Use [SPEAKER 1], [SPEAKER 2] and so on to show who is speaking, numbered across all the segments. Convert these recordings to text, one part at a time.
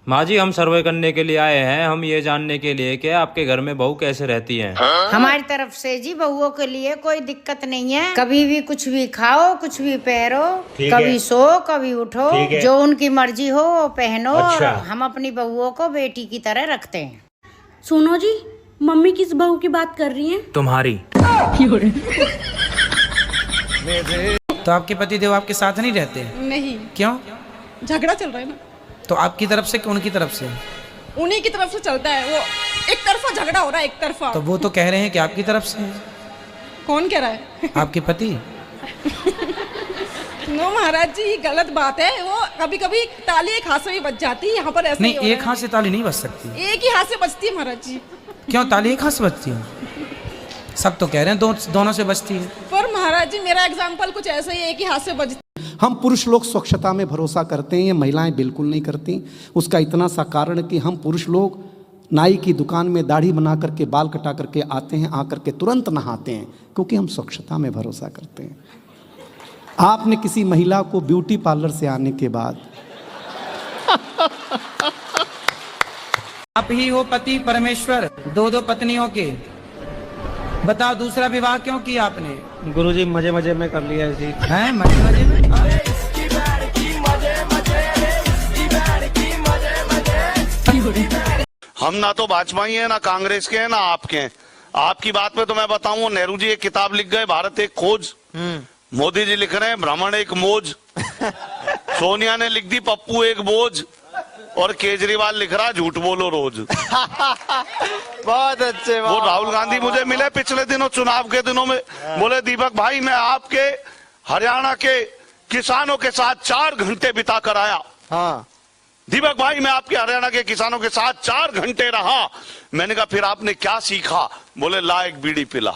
[SPEAKER 1] माँ जी, हम सर्वे करने के लिए आए हैं। हम ये जानने के लिए कि आपके घर में बहू कैसे रहती हैं।
[SPEAKER 2] हमारी तरफ से जी बहुओं के लिए कोई दिक्कत नहीं है। कभी भी कुछ भी खाओ, कुछ भी पहनो, कभी सो कभी उठो, जो उनकी मर्जी हो वो पहनो। अच्छा। हम अपनी बहुओं को बेटी की तरह रखते हैं।
[SPEAKER 3] सुनो जी, मम्मी किस बहू की बात कर रही हैं?
[SPEAKER 1] तुम्हारी।
[SPEAKER 4] तो आपके पति देव आपके साथ नहीं रहते?
[SPEAKER 5] नहीं।
[SPEAKER 4] क्यों?
[SPEAKER 5] झगड़ा चल रहा है ना।
[SPEAKER 4] तो आपकी तरफ से कि उनकी तरफ से?
[SPEAKER 5] उन्हीं की तरफ से चलता है। वो एक तरफा झगड़ा हो रहा है, एक तरफा।
[SPEAKER 4] तो वो तो कह रहे हैं कि आपकी तरफ से।
[SPEAKER 5] कौन कह रहा है?
[SPEAKER 4] आपके पति।
[SPEAKER 5] नो महाराज जी, गलत बात है। वो कभी कभी ताली एक हाथ से भी बच जाती है। यहाँ पर ऐसा
[SPEAKER 4] नहीं, एक हाथ से ताली नहीं बच सकती।
[SPEAKER 5] एक ही हाथ से बचती है महाराज जी।
[SPEAKER 4] क्यों? ताली एक हाथ से बचती है? सब तो कह रहे हैं दोनों से बचती है।
[SPEAKER 5] पर महाराज जी, मेरा एग्जाम्पल कुछ ऐसा ही, एक ही हाथ से बचती।
[SPEAKER 6] हम पुरुष लोग स्वच्छता में भरोसा करते हैं, ये महिलाएं बिल्कुल नहीं करती। उसका इतना सा कारण कि हम पुरुष लोग नाई की दुकान में दाढ़ी बना करके बाल कटा करके आते हैं, आकर के तुरंत नहाते हैं, क्योंकि हम स्वच्छता में भरोसा करते हैं। आपने किसी महिला को ब्यूटी पार्लर से आने के बाद
[SPEAKER 4] आप ही हो पति परमेश्वर, दो पत्नियों के। बताओ दूसरा विवाह क्यों किया आपने?
[SPEAKER 7] गुरुजी मजे मजे में कर लिया ऐसी।
[SPEAKER 4] हैं? मजे मजे में?
[SPEAKER 8] हम ना तो भाजपा ही है, ना कांग्रेस के हैं, ना आपके हैं। आपकी बात में तो मैं बताऊं, नेहरू जी एक किताब लिख गए, भारत एक खोज। मोदी जी लिख रहे हैं भ्रमण एक मौज। सोनिया ने लिख दी पप्पू एक बोझ। और केजरीवाल लिख रहा झूठ बोलो रोज।
[SPEAKER 7] बहुत अच्छे।
[SPEAKER 8] वो राहुल गांधी मुझे मिले पिछले दिनों, चुनाव के दिनों में। बोले दीपक भाई, मैं आपके हरियाणा के किसानों के साथ 4 घंटे बिता कर आया।
[SPEAKER 7] हाँ।
[SPEAKER 8] दीपक भाई, मैं आपके हरियाणा के किसानों के साथ 4 घंटे रहा। मैंने कहा फिर आपने क्या सीखा? बोले ला एक बीड़ी पिला।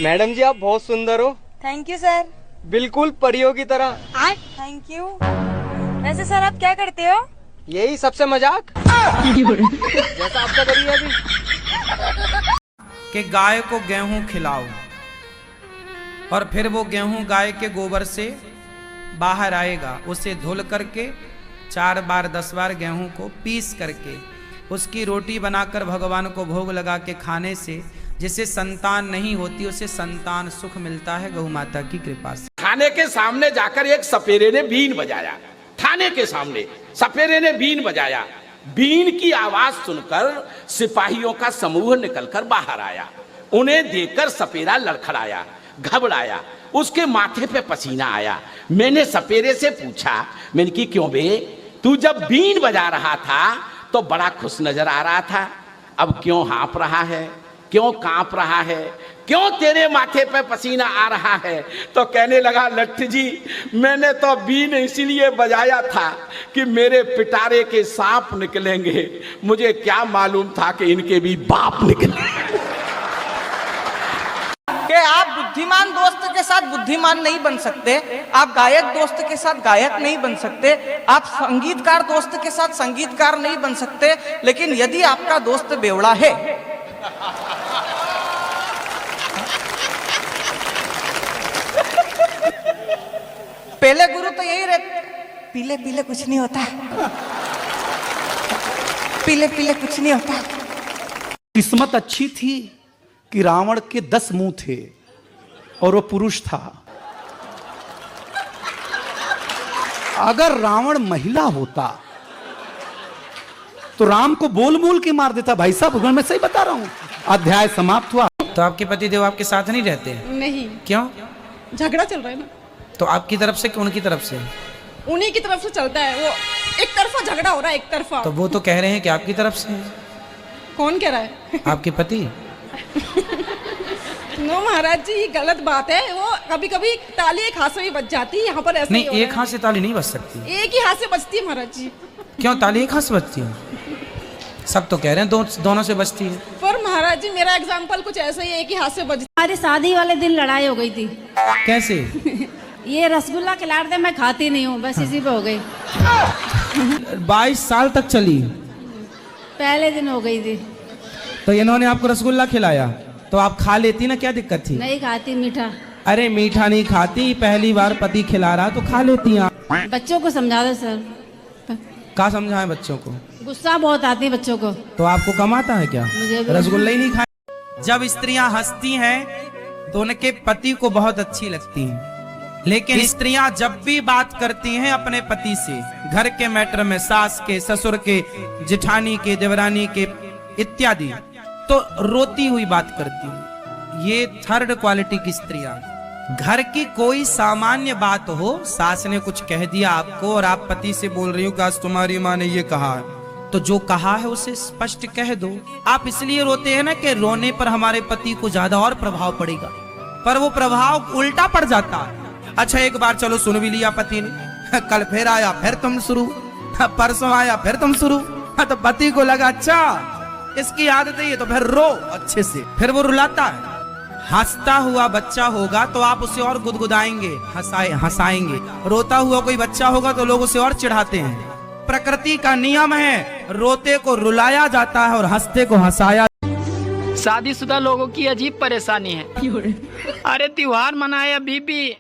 [SPEAKER 7] मैडम जी, आप बहुत सुंदर हो।
[SPEAKER 9] Thank you sir.
[SPEAKER 7] बिल्कुल परियों की तरह।
[SPEAKER 9] Thank you. वैसे सर आप क्या करते हो?
[SPEAKER 7] यही सबसे मजाक जैसा आपका करिए अभी।
[SPEAKER 4] कि गाय को गेहूं खिलाओ और फिर वो गेहूं गाय के गोबर से बाहर आएगा। उसे धुल करके 4 बार 10 बार गेहूं को पीस करके उसकी रोटी बनाकर भगवान को भोग लगा के खाने से जिसे संतान नहीं होती उसे संतान सुख मिलता है गौ माता की कृपा से।
[SPEAKER 10] थाने के सामने जाकर एक सपेरे ने बीन बजाया। थाने के सामने सपेरे ने बीन बजाया। बीन की आवाज सुनकर सिपाहियों का समूह निकलकर बाहर आया। उन्हें देखकर सपेरा लड़खड़ाया, घबराया, उसके माथे पे पसीना आया। मैंने सपेरे से पूछा, मैंने कि क्यों बे, तू जब बीन बजा रहा था तो बड़ा खुश नजर आ रहा था, अब क्यों हाँप रहा है, क्यों कांप रहा है, क्यों तेरे माथे पे पसीना आ रहा है? तो कहने लगा, लट्ठ जी, मैंने तो बीन इसलिए बजाया था कि मेरे पिटारे के सांप निकलेंगे, मुझे क्या मालूम था कि इनके भी बाप निकलेंगे।
[SPEAKER 11] कि आप बुद्धिमान दोस्त के साथ बुद्धिमान नहीं बन सकते, आप गायक दोस्त के साथ गायक नहीं बन सकते, आप संगीतकार दोस्त के साथ संगीतकार नहीं बन सकते, लेकिन यदि आपका दोस्त बेवड़ा है पहले गुरु तो यही रहते, पीले पीले कुछ नहीं होता, पीले पीले कुछ नहीं होता।
[SPEAKER 6] किस्मत अच्छी थी कि रावण के 10 मुंह थे और वो पुरुष था। अगर रावण महिला होता तो राम को बोल बोल के मार देता। भाई साहब मैं सही बता रहा हूं। अध्याय समाप्त हुआ।
[SPEAKER 4] तो आपके पति देव आपके साथ नहीं रहते?
[SPEAKER 5] नहीं।
[SPEAKER 4] क्यों?
[SPEAKER 5] झगड़ा चल रहा है ना।
[SPEAKER 4] तो आपकी तरफ से कि उनकी तरफ से?
[SPEAKER 5] उन्हीं की तरफ से चलता है। वो एक तरफा झगड़ा हो रहा है, एक तरफा।
[SPEAKER 4] तो वो तो कह रहे हैं कि आपकी तरफ से।
[SPEAKER 5] कौन कह रहा है?
[SPEAKER 4] आपके पति।
[SPEAKER 5] नो महाराज जी, गलत बात है। वो कभी कभी ताली एक हाथ से भी बच जाती है। यहाँ पर ऐसा
[SPEAKER 4] नहीं, एक हाथ से ताली नहीं बच सकती।
[SPEAKER 5] एक ही हाथ से बचती है महाराज जी।
[SPEAKER 4] क्यों? ताली एक हाथ से बचती है? सब तो कह रहे हैं दोनों से बचती है।
[SPEAKER 5] पर महाराज जी, मेरा एग्जाम्पल कुछ ऐसा ही है, एक ही हाथ से बचती।
[SPEAKER 3] हमारे शादी वाले दिन लड़ाई हो गई थी।
[SPEAKER 4] कैसे?
[SPEAKER 3] ये रसगुल्ला खिला दे, मैं खाती नहीं हूँ, बस इसी पे हो गई।
[SPEAKER 4] 22 साल तक चली,
[SPEAKER 3] पहले दिन हो गई थी।
[SPEAKER 4] तो इन्होंने आपको रसगुल्ला खिलाया तो आप खा लेती ना, क्या दिक्कत थी?
[SPEAKER 3] नहीं खाती मीठा।
[SPEAKER 4] अरे मीठा नहीं खाती, पहली बार पति खिला रहा तो खा लेती आप।
[SPEAKER 3] बच्चों को समझा दो सर।
[SPEAKER 4] क्या समझाएं बच्चों को?
[SPEAKER 3] गुस्सा बहुत आती है बच्चों को।
[SPEAKER 4] तो आपको कम आता है क्या?
[SPEAKER 3] मुझे भी।
[SPEAKER 4] रसगुल्ला ही नहीं खाए। जब स्त्रियां हंसती हैं तो उनके पति को बहुत अच्छी लगती हैं, लेकिन स्त्रियां जब भी बात करती हैं अपने पति से, घर के मैटर में, सास के, ससुर के, जेठानी के, देवरानी के इत्यादि, तो रोती हुई बात करती हैं। ये थर्ड क्वालिटी की स्त्रियां। घर की कोई सामान्य बात हो, सास ने कुछ कह दिया आपको और आप पति से बोल रही हो कि आज तुम्हारी माँ ने ये कहा है, तो जो कहा है उसे स्पष्ट कह दो। आप इसलिए रोते हैं ना कि रोने पर हमारे पति को ज्यादा और प्रभाव पड़ेगा, पर वो प्रभाव उल्टा पड़ जाता है। अच्छा एक बार चलो सुन भी लिया पति ने, कल फिर आया फिर तुम शुरू, परसों आया फिर तुम शुरू, तो पति को लगा अच्छा इसकी आदत है ये, तो फिर रो अच्छे से, फिर वो रुलाता है। हंसता हुआ बच्चा होगा तो आप उसे और गुदगुदाएंगे, हंसाएंगे। रोता हुआ कोई बच्चा होगा तो लोग उसे और चिढ़ाते हैं। प्रकृति का नियम है, रोते को रुलाया जाता है और हंसते को हंसाया।
[SPEAKER 12] शादीशुदा लोगों की अजीब परेशानी है। अरे त्योहार मनाए बीबी।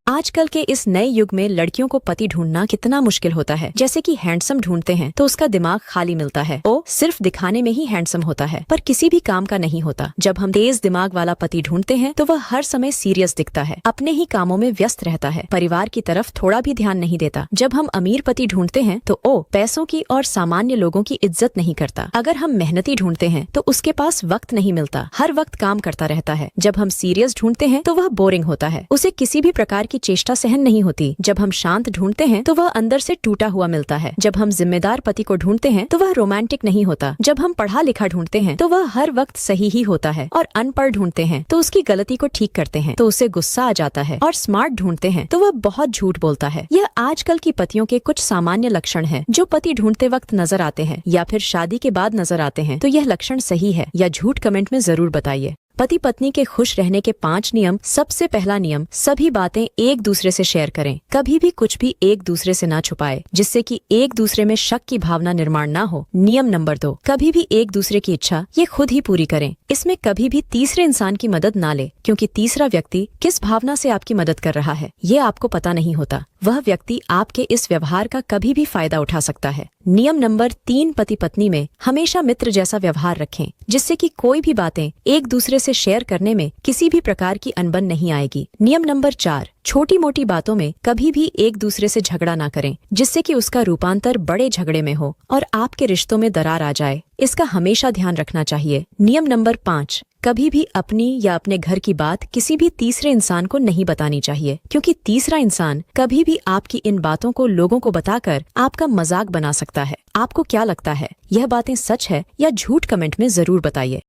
[SPEAKER 13] आजकल के इस नए युग में लड़कियों को पति ढूंढना कितना मुश्किल होता है। जैसे कि हैंडसम ढूंढते हैं तो उसका दिमाग खाली मिलता है, वो सिर्फ दिखाने में ही हैंडसम होता है पर किसी भी काम का नहीं होता। जब हम तेज दिमाग वाला पति ढूंढते हैं तो वह हर समय सीरियस दिखता है, अपने ही कामों में व्यस्त रहता है, परिवार की तरफ थोड़ा भी ध्यान नहीं देता। जब हम अमीर पति ढूंढते हैं तो वो पैसों की और सामान्य लोगों की इज्जत नहीं करता। अगर हम मेहनती ढूंढते हैं तो उसके पास वक्त नहीं मिलता, हर वक्त काम करता रहता है। जब हम सीरियस ढूंढते हैं तो वह बोरिंग होता है, उसे किसी भी प्रकार की चेष्टा सहन नहीं होती। जब हम शांत ढूंढते हैं तो वह अंदर से टूटा हुआ मिलता है। जब हम जिम्मेदार पति को ढूंढते हैं तो वह रोमांटिक नहीं होता। जब हम पढ़ा लिखा ढूंढते हैं तो वह हर वक्त सही ही होता है, और अनपढ़ ढूंढते हैं तो उसकी गलती को ठीक करते हैं तो उसे गुस्सा आ जाता है, और स्मार्ट ढूंढते हैं तो वह बहुत झूठ बोलता है। यह आजकल की पतियों के कुछ सामान्य लक्षण है जो पति ढूंढते वक्त नजर आते हैं या फिर शादी के बाद नजर आते हैं। तो यह लक्षण सही है या झूठ कमेंट में जरूर बताइए। पति पत्नी के खुश रहने के 5 नियम। सबसे पहला नियम, सभी बातें एक दूसरे से शेयर करें। कभी भी कुछ भी एक दूसरे से ना छुपाए जिससे कि एक दूसरे में शक की भावना निर्माण ना हो। नियम नंबर 2, कभी भी एक दूसरे की इच्छा ये खुद ही पूरी करें। इसमें कभी भी तीसरे इंसान की मदद ना ले, क्योंकि तीसरा व्यक्ति किस भावना से आपकी मदद कर रहा है ये आपको पता नहीं होता। वह व्यक्ति आपके इस व्यवहार का कभी भी फायदा उठा सकता है। नियम नंबर 3, पति पत्नी में हमेशा मित्र जैसा व्यवहार रखें, जिससे कि कोई भी बातें एक दूसरे से शेयर करने में किसी भी प्रकार की अनबन नहीं आएगी। नियम नंबर 4, छोटी मोटी बातों में कभी भी एक दूसरे से झगड़ा ना करें, जिससे कि उसका रूपांतर बड़े झगड़े में हो और आपके रिश्तों में दरार आ जाए। इसका हमेशा ध्यान रखना चाहिए। नियम नंबर 5, कभी भी अपनी या अपने घर की बात किसी भी तीसरे इंसान को नहीं बतानी चाहिए, क्योंकि तीसरा इंसान कभी भी आपकी इन बातों को लोगों को बताकर आपका मजाक बना सकता है। आपको क्या लगता है, यह बातें सच है या झूठ? कमेंट में जरूर बताइए।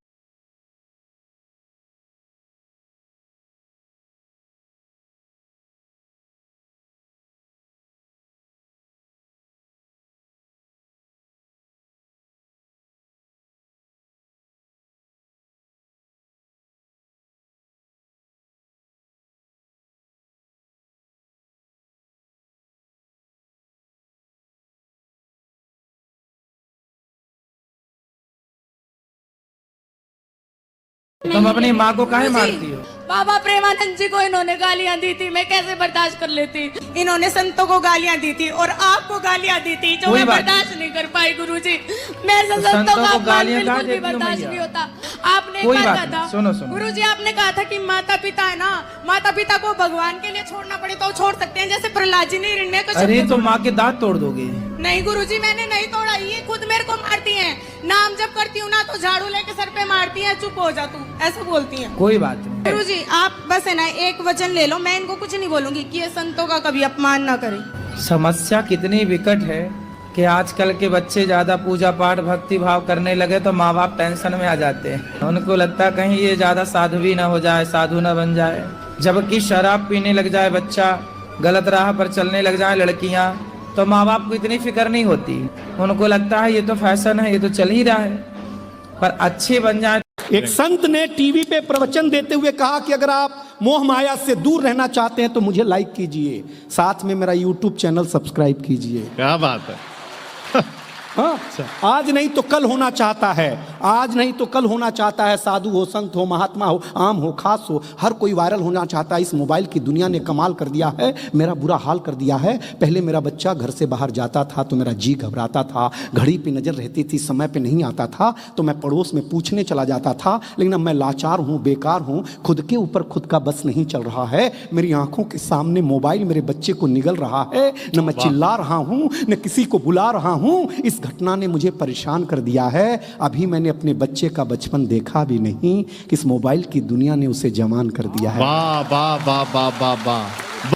[SPEAKER 4] तुम अपनी माँ को काहे मारती हो?
[SPEAKER 3] बाबा प्रेमानंद जी को इन्होंने गालियां दी थी, मैं कैसे बर्दाश्त कर लेती। इन्होंने संतों को गालियां दी थी और आपको गालियां दी थी, जो मैं बर्दाश्त नहीं कर पाई गुरुजी। मेरे संतों को गालियां बिल्कुल भी बर्दाश्त नहीं होता। आपने कहा था,
[SPEAKER 4] सुनो
[SPEAKER 3] गुरुजी आपने कहा था कि माता पिता है ना, माता पिता को भगवान के लिए छोड़ना पड़े तो छोड़ सकते हैं, जैसे प्रहलाद जी ने हिरण्यकश्यप।
[SPEAKER 4] अरे तो माँ के दांत तोड़ दोगे?
[SPEAKER 3] नहीं गुरुजी मैंने नहीं तोड़ा, ये खुद मेरे को मारती हैं। नाम जब करती हूँ ना तो झाड़ू लेके सर पे मारती हैं, चुप हो जा तू, ऐसा बोलती हैं।
[SPEAKER 4] कोई बात नहीं
[SPEAKER 3] गुरुजी, आप बस है ना एक वचन ले लो, मैं इनको कुछ नहीं बोलूंगी कि ये संतों का कभी अपमान ना करें।
[SPEAKER 4] समस्या कितनी विकट है कि आजकल के बच्चे ज्यादा पूजा पाठ भक्ति भाव करने लगे तो माँ बाप टेंशन में आ जाते हैं। उनको लगता है कहीं ये ज्यादा साधु भी ना हो जाए, साधु ना बन जाए। जबकि शराब पीने लग जाए बच्चा, गलत राह पर चलने लग जाए लड़कियां, तो माँ बाप को इतनी फिक्र नहीं होती। उनको लगता है ये तो फैशन है, ये तो चल ही रहा है। पर अच्छे बन जाए
[SPEAKER 6] एक संत ने टीवी पे प्रवचन देते हुए कहा कि अगर आप मोह माया से दूर रहना चाहते हैं तो मुझे लाइक कीजिए, साथ में मेरा यूट्यूब चैनल सब्सक्राइब कीजिए।
[SPEAKER 14] क्या बात है।
[SPEAKER 6] हाँ, आज नहीं तो कल होना चाहता है, आज नहीं तो कल होना चाहता है। साधु हो, संत हो, महात्मा हो, आम हो, खास हो, हर कोई वायरल होना चाहता है। इस मोबाइल की दुनिया ने कमाल कर दिया है, मेरा बुरा हाल कर दिया है। पहले मेरा बच्चा घर से बाहर जाता था तो मेरा जी घबराता था, घड़ी पे नज़र रहती थी, समय पे नहीं आता था तो मैं पड़ोस में पूछने चला जाता था। लेकिन अब मैं लाचार हूँ, बेकार हूँ, खुद के ऊपर खुद का बस नहीं चल रहा है। मेरी आंखों के सामने मोबाइल मेरे बच्चे को निगल रहा है, न मैं चिल्ला रहा हूँ न किसी को बुला रहा हूँ। इस घटना ने मुझे परेशान कर दिया है। अभी मैंने अपने बच्चे का बचपन देखा भी नहीं, इस मोबाइल की दुनिया ने उसे जवान कर दिया है।
[SPEAKER 14] वाह वाह वाह वाह वाह वाह।